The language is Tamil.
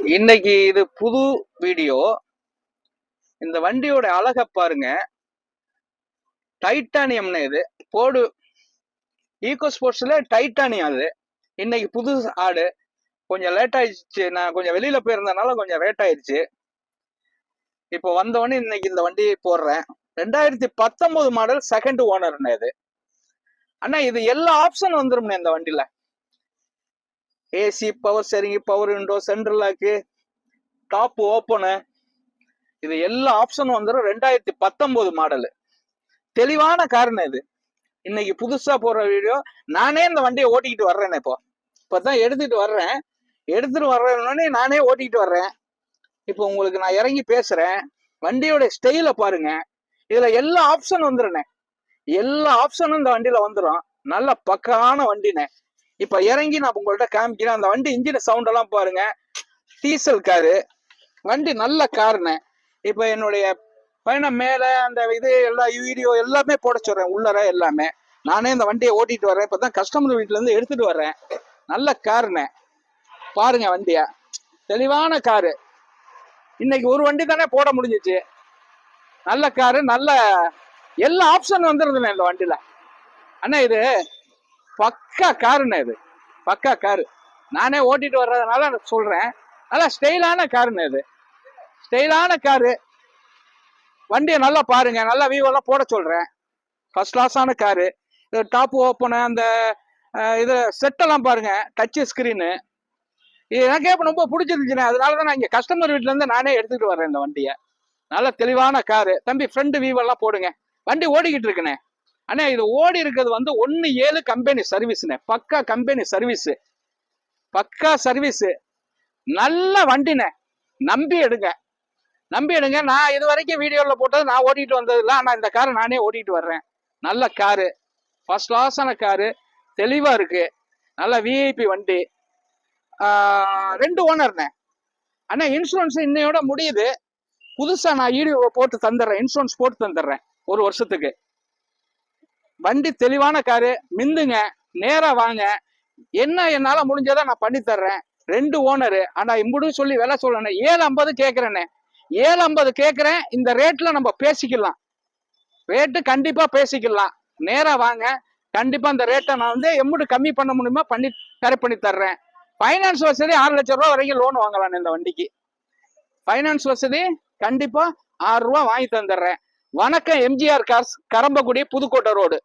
இன்னைக்கு இது புது வீடியோ. இந்த வண்டியோட அழகை பாருங்க. டைட்டானியம்னு இது போடு ஈகோ ஸ்போர்ட்ஸ்ல டைட்டானியம். அது இன்னைக்கு புது ஆடு. கொஞ்சம் லேட் ஆயிடுச்சு, நான் கொஞ்சம் வெளியில போயிருந்தனால கொஞ்சம் லேட் ஆயிடுச்சு. இப்போ வந்தவொடனே இன்னைக்கு இந்த வண்டி போடுறேன். 2019 மாடல், செகண்ட் ஓனர்னு இது. ஆனா இது எல்லா ஆப்ஷன் வந்துரும்னே இந்த வண்டியில. AC, power steering, power window, central lock, top open, இது எல்லா ஆப்ஷனும் வந்துடும். 2019 மாடலு, தெளிவான காரணம் இது. இன்னைக்கு புதுசா போற வீடியோ. நானே இந்த வண்டியை ஓட்டிக்கிட்டு வர்றேன். இப்பதான் எடுத்துட்டு வர்றேன்னு நானே ஓட்டிக்கிட்டு வர்றேன். இப்போ உங்களுக்கு நான் இறங்கி பேசுறேன். வண்டியோட ஸ்டைல பாருங்க. இதுல எல்லா ஆப்ஷன் வந்துருனே, எல்லா ஆப்ஷனும் இந்த வண்டியில வந்துடும். நல்ல பக்கான வண்டினே. இப்ப இறங்கி நான் உங்கள்கிட்ட காமிக்கிறேன். அந்த வண்டி இன்ஜின் சவுண்ட் எல்லாம் பாருங்க. டீசல் காரு வண்டி, நல்ல காருன்னு. இப்ப என்னுடைய பயணம் மேல அந்த இது எல்லா வீடியோ எல்லாமே போட சொல்றேன். உள்ளர எல்லாமே நானே இந்த வண்டியை ஓட்டிட்டு வர்றேன். இப்பதான் கஸ்டமர் வீட்டுல இருந்து எடுத்துட்டு வர்றேன். நல்ல காருன்னு பாருங்க. வண்டியா தெளிவான காரு. இன்னைக்கு ஒரு வண்டி தானே போட முடிஞ்சிச்சு. நல்ல காரு, நல்ல எல்லா ஆப்ஷன் வந்துருதுண்ணே இந்த வண்டியில. அண்ணா இது பக்கா காருண்ணே. இது பக்கா காரு. நானே ஓட்டிட்டு வர்றதுனால சொல்றேன். நல்லா ஸ்டைலான காருண்ணே. இது ஸ்டைலான காரு. வண்டியை நல்லா பாருங்க. நல்லா வியூ எல்லாம் போட சொல்றேன். ஃபர்ஸ்ட் கிளாஸான காரு. இது டாப் ஓப்பனு, அந்த இது செட்டெல்லாம் பாருங்க. Touch screen. இது எனக்கே இப்போ ரொம்ப பிடிச்சிருந்துச்சுண்ணே. அதனாலதான் நான் இங்க கஸ்டமர் வீட்டுல இருந்து நானே எடுத்துட்டு வரேன் இந்த வண்டியை. நல்ல தெளிவான காரு. தம்பி ஃப்ரண்ட் வியூ எல்லாம் போடுங்க. வண்டி ஓடிக்கிட்டு இருக்குண்ணே. அண்ணே இது ஓடி இருக்கிறது வந்து 17 கம்பெனி சர்வீஸ்ண்ணே. பக்கா கம்பெனி சர்வீஸ், பக்கா சர்வீஸ். நல்ல வண்டிண்ணே. நம்பி எடுங்க, நம்பி எடுங்க. நான் இது வரைக்கும் வீடியோல போட்டது நான் ஓட்டிட்டு வந்தது இல்லை. ஆனா இந்த காரை நானே ஓட்டிட்டு வர்றேன். நல்ல காரு, ஃபர்ஸ்ட் கிளாஸான காரு, தெளிவா இருக்கு. நல்ல விஐபி வண்டி. 2 ஓனர்ண்ணே. அண்ணா இன்சூரன்ஸ் இன்னையோட முடியுது. புதுசா நான் வீடியோ போட்டு தந்துடுறேன். இன்சூரன்ஸ் போட்டு தந்துடுறேன் 1 வருஷத்துக்கு. வண்டி தெளிவான காரு. மிந்துங்க, நேரா வாங்க. என்ன என்னால முடிஞ்சதை நான் பண்ணி தர்றேன். 2 ஓனரு. ஆனா இம்புடும் சொல்லி விலை சொல்லணும். 750 கேட்கிறேன்னு. 750 கேட்கிறேன். இந்த ரேட்ல நம்ம பேசிக்கலாம். ரேட்டு கண்டிப்பா பேசிக்கலாம். நேரா வாங்க. கண்டிப்பா இந்த ரேட்டை நான் வந்து எம்புடு கம்மி பண்ண முடியுமா கரெக்ட் பண்ணி தர்றேன். பைனான்ஸ் வசதி 6 லட்சம் ரூபாய் வரைக்கும் லோன் வாங்கலாம் இந்த வண்டிக்கு. பைனான்ஸ் வசதி கண்டிப்பா 6 ரூபா வாங்கி தந்துடுறேன். வணக்கம், எம்ஜிஆர் கார்ஸ், கரம்பக்குடி, புதுக்கோட்டை ரோடு.